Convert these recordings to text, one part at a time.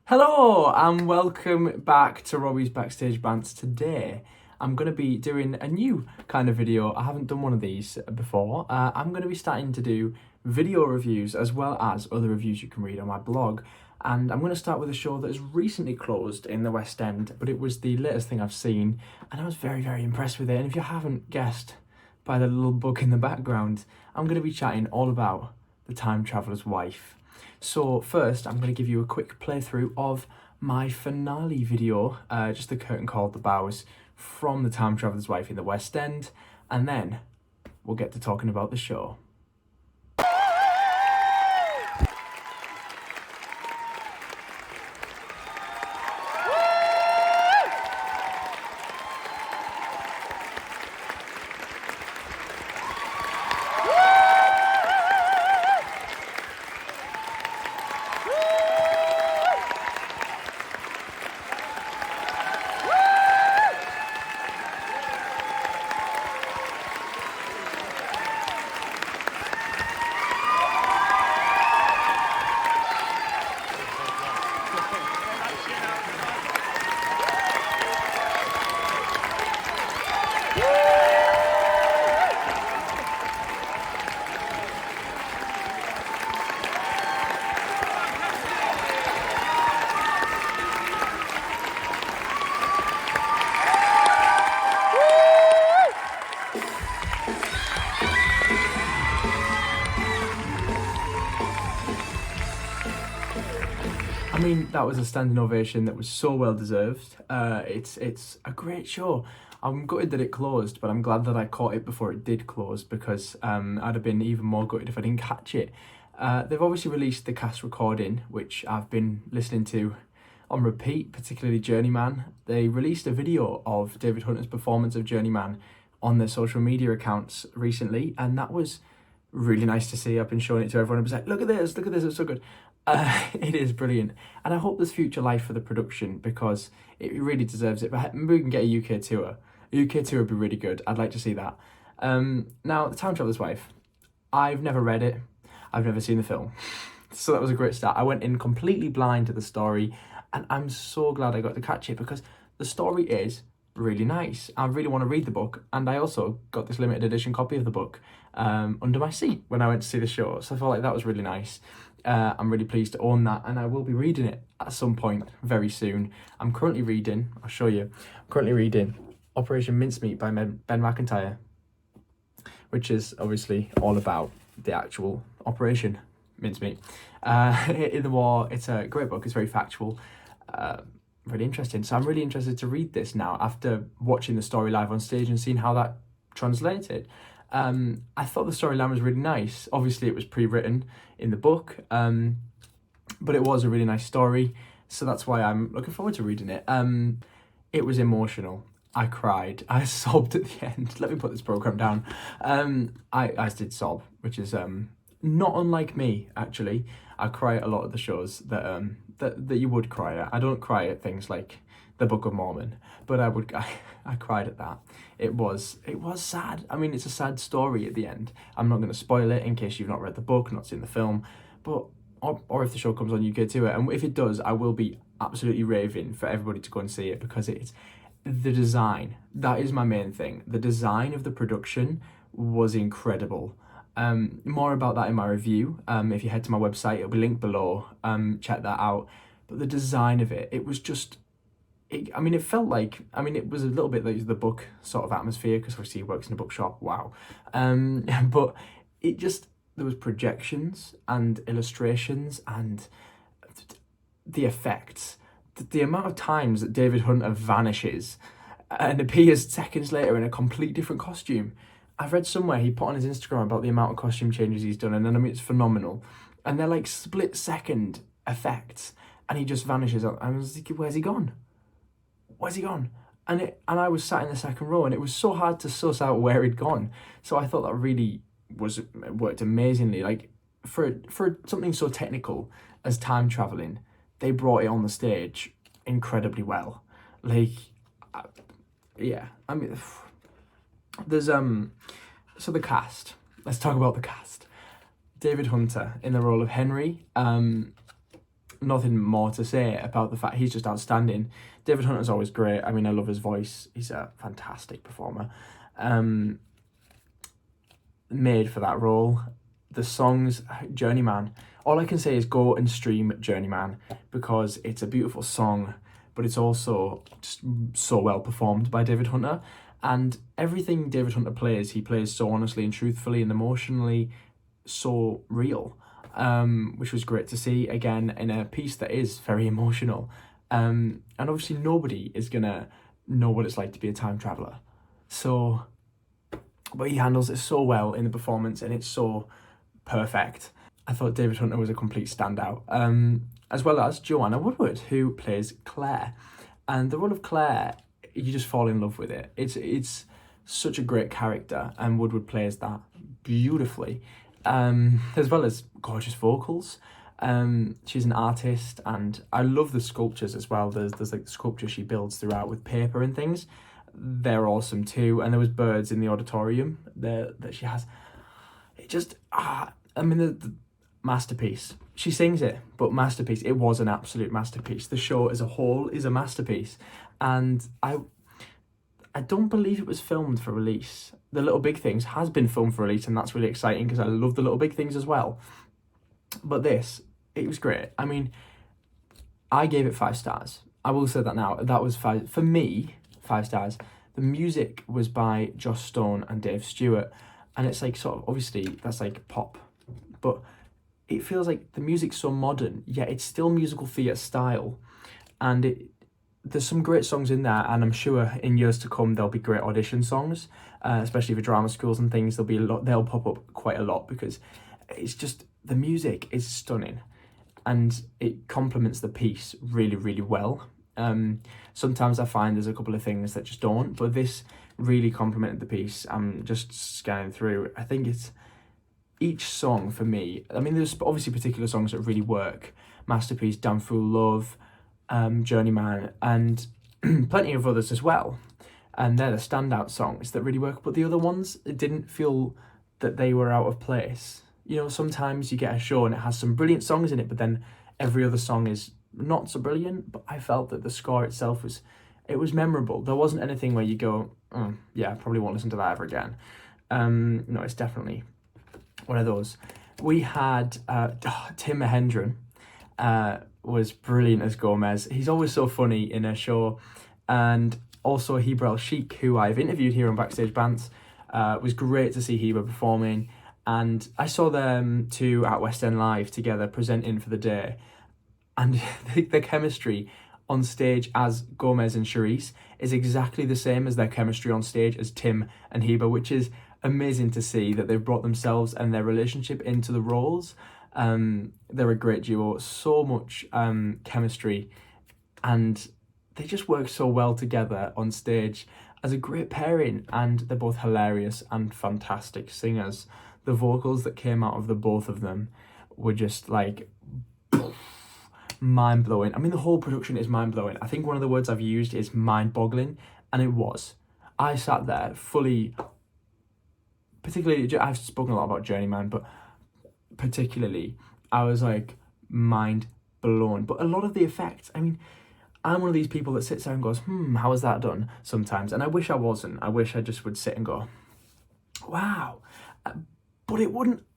Hello and welcome back to Robbie's Backstage Bants. Today I'm going to be doing a new kind of video. I haven't done one of these before. I'm going to be starting to do video reviews as well as other reviews you can read on my blog. And I'm going to start with a show that has recently closed in the West End, but it was the latest thing I've seen and I was very impressed with it. And if you haven't guessed by the little book in the background, I'm going to be chatting all about The Time Traveller's Wife. So first, I'm going to give you a quick playthrough of my finale video, just the curtain call at the bows, from The Time Traveller's Wife in the West End, and then we'll get to talking about the show. I mean, that was a standing ovation that was so well deserved. It's a great show. I'm gutted that it closed, but I'm glad that I caught it before it did close because I'd have been even more gutted if I didn't catch it. They've obviously released the cast recording, which I've been listening to on repeat, particularly Journeyman. They released a video of David Hunter's performance of Journeyman on their social media accounts recently, and that was really nice to see. I've been showing it to everyone. It was like, look at this, it's so good. It is brilliant, and I hope there's future life for the production because it really deserves it. But maybe we can get a UK tour. A UK tour would be really good. I'd like to see that. Now, The Time Traveller's Wife. I've never read it. I've never seen the film. So that was a great start. I went in completely blind to the story, and I'm so glad I got to catch it because the story is really nice. I really want to read the book, and I also got this limited edition copy of the book under my seat when I went to see the show. So I felt like that was really nice. I'm really pleased to own that, and I will be reading it at some point very soon. I'm currently reading, I'll show you, I'm currently reading Operation Mincemeat by Ben McIntyre, which is obviously all about the actual Operation Mincemeat in the war. It's a great book, it's very factual, really interesting. So I'm really interested to read this now after watching the story live on stage and seeing how that translated. I thought the storyline was really nice. Obviously, it was pre-written in the book, but it was a really nice story, so that's why I'm looking forward to reading it. It was emotional. I cried. I sobbed at the end. Let me put this program down. I did sob, which is not unlike me, actually. I cry at a lot of the shows that you would cry at. I don't cry at things like the Book of Mormon, but I cried at that. It was sad. I mean, it's a sad story at the end. I'm not going to spoil it in case you've not read the book, not seen the film, but or if the show comes on UK tour, and if it does, I will be absolutely raving for everybody to go and see it because it's the design. That is my main thing. The design of the production was incredible. More about that in my review. If you head to my website, it'll be linked below. Check that out. But the design of it was just. It felt like, it was a little bit like the book sort of atmosphere because obviously he works in a bookshop, wow. But there was projections and illustrations and the effects. The amount of times that David Hunter vanishes and appears seconds later in a complete different costume. I've read somewhere he put on his Instagram about the amount of costume changes he's done, and it's phenomenal. And they're like split second effects, and he just vanishes. I was thinking, where's he gone? Where's he gone? And I was sat in the second row, and it was so hard to suss out where he'd gone. So I thought that really worked amazingly. Like for something so technical as time traveling, they brought it on the stage incredibly well. Like, yeah. There's so the cast. Let's talk about the cast. David Hunter in the role of Henry. nothing more to say about the fact he's just outstanding. David Hunter's always great. I mean, I love his voice. He's a fantastic performer. Made for that role. The songs, Journeyman. All I can say is go and stream Journeyman, because it's a beautiful song, but it's also just so well performed by David Hunter. And everything David Hunter plays, he plays so honestly and truthfully and emotionally, so real, which was great to see again in a piece that is very emotional. And obviously nobody is gonna know what it's like to be a time traveler. So, but he handles it so well in the performance, and it's so perfect. I thought David Hunter was a complete standout, as well as Joanna Woodward, who plays Claire. And the role of Claire, you just fall in love with it. It's such a great character, and Woodward plays that beautifully, as well as gorgeous vocals. She's an artist, and I love the sculptures as well. There's like sculptures she builds throughout with paper and things. They're awesome too. And there was birds in the auditorium there that she has. It just, I mean, the masterpiece. She sings it, but masterpiece. It was an absolute masterpiece. The show as a whole is a masterpiece. And I don't believe it was filmed for release. The Little Big Things has been filmed for release, and that's really exciting because I love The Little Big Things as well. But this, it was great. I mean, I gave it 5 stars. I will say that now. That was 5, for me, 5 stars. The music was by Joss Stone and Dave Stewart, and it's like sort of, obviously that's like pop, but it feels like the music's so modern, yet it's still musical theatre style. And there's some great songs in there, and I'm sure in years to come there'll be great audition songs, especially for drama schools and things. They'll pop up quite a lot, because it's just, the music is stunning and it complements the piece really, really well. Sometimes I find there's a couple of things that just don't, but this really complemented the piece. I'm just scanning through. I think it's each song for me. I mean, there's obviously particular songs that really work. Masterpiece, Damn Fool Love, Journeyman, and plenty of others as well. And they're the standout songs that really work. But the other ones, it didn't feel that they were out of place. You know, sometimes you get a show and it has some brilliant songs in it, but then every other song is not so brilliant. But I felt that the score itself was memorable. There wasn't anything where you go, yeah, I probably won't listen to that ever again. No, it's definitely one of those. We had Tim Mahendran was brilliant as Gomez. He's always so funny in a show. And also Heber El Sheikh, who I've interviewed here on Backstage Bants. Was great to see Heber performing. And I saw them two at West End Live together presenting for the day. And the chemistry on stage as Gomez and Charisse is exactly the same as their chemistry on stage as Tim and Heber, which is amazing to see that they've brought themselves and their relationship into the roles. They're a great duo, so much chemistry, and they just work so well together on stage as a great pairing, and they're both hilarious and fantastic singers. The vocals that came out of the both of them were just like mind-blowing. I mean, the whole production is mind-blowing. I think one of the words I've used is mind-boggling, and it was. I sat there fully, particularly, I've spoken a lot about Journeyman, but particularly, I was like mind-blown. But a lot of the effects, I mean, I'm one of these people that sits there and goes, how is that done sometimes? And I wish I wasn't. I wish I just would sit and go, wow. But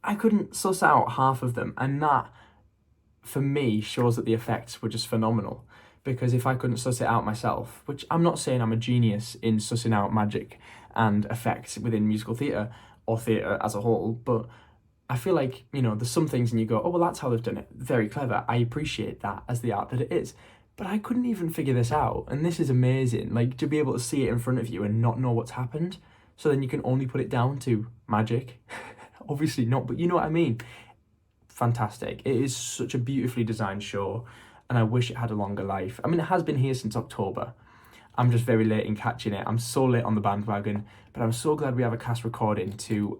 I couldn't suss out half of them. And that, for me, shows that the effects were just phenomenal. Because if I couldn't suss it out myself, which I'm not saying I'm a genius in sussing out magic and effects within musical theatre or theatre as a whole, but I feel like, you know, there's some things and you go, oh, well, that's how they've done it. Very clever. I appreciate that as the art that it is. But I couldn't even figure this out. And this is amazing. Like, to be able to see it in front of you and not know what's happened. So then you can only put it down to magic. Obviously not, but you know what I mean. Fantastic. It is such a beautifully designed show, and I wish it had a longer life. I mean, it has been here since October. I'm just very late in catching it. I'm so late on the bandwagon, but I'm so glad we have a cast recording to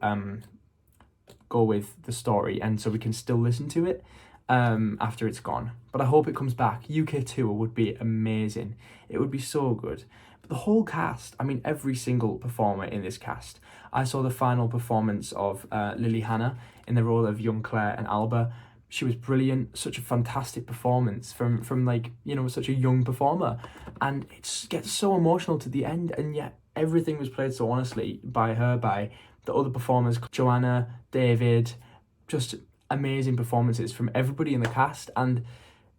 go with the story, and so we can still listen to it after it's gone. But I hope it comes back. UK tour would be amazing. It would be so good. But the whole cast, I mean, every single performer in this cast. I saw the final performance of Lily Hannah in the role of young Claire and Alba. She was brilliant, such a fantastic performance from like, you know, such a young performer. And it gets so emotional to the end, and yet everything was played so honestly by her, by the other performers, Joanna, David, just amazing performances from everybody in the cast. And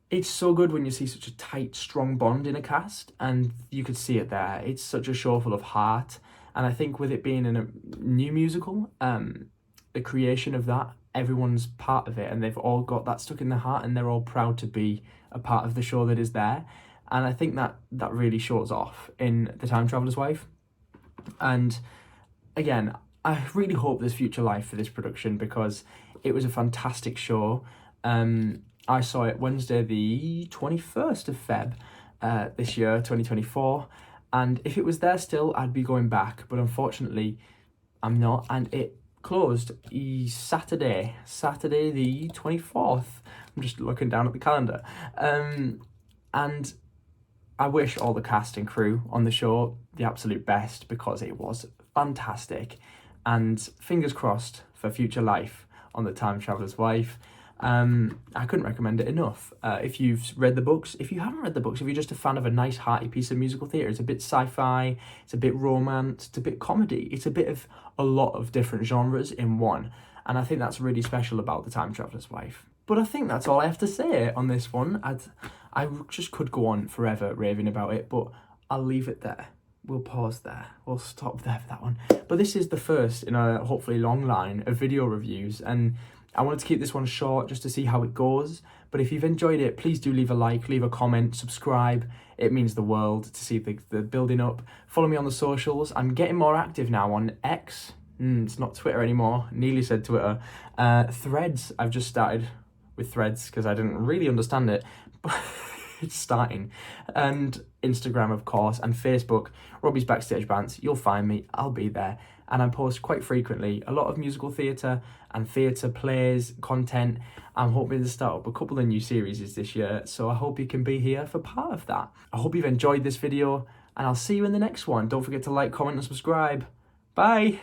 it's so good when you see such a tight, strong bond in a cast, and you could see it there. It's such a show full of heart. And I think with it being in a new musical, the creation of that, everyone's part of it, and they've all got that stuck in their heart, and they're all proud to be a part of the show that is there. And I think that really shows off in The Time Traveller's Wife. And again, I really hope there's future life for this production, because it was a fantastic show. I saw it Wednesday the 21st of Feb this year, 2024. And if it was there still, I'd be going back. But unfortunately, I'm not. And it closed Saturday the 24th. I'm just looking down at the calendar. And I wish all the cast and crew on the show the absolute best, because it was fantastic. And fingers crossed for future life on The Time Traveller's Wife. I couldn't recommend it enough. If you've read the books, if you haven't read the books, if you're just a fan of a nice hearty piece of musical theatre, it's a bit sci-fi, it's a bit romance, it's a bit comedy, it's a bit of a lot of different genres in one. And I think that's really special about The Time Traveller's Wife. But I think that's all I have to say on this one. I just could go on forever raving about it, but I'll leave it there. We'll pause there. We'll stop there for that one. But this is the first in a hopefully long line of video reviews, and I wanted to keep this one short just to see how it goes. But if you've enjoyed it, please do leave a like, leave a comment, subscribe. It means the world to see the building up. Follow me on the socials. I'm getting more active now on X. It's not Twitter anymore. Nearly said Twitter. Threads. I've just started with Threads because I didn't really understand it. But it's starting. And Instagram, of course, and Facebook. Robbie's Backstage Bants. You'll find me. I'll be there. And I post quite frequently a lot of musical theatre and theatre plays, content. I'm hoping to start up a couple of new series this year, so I hope you can be here for part of that. I hope you've enjoyed this video, and I'll see you in the next one. Don't forget to like, comment and subscribe. Bye!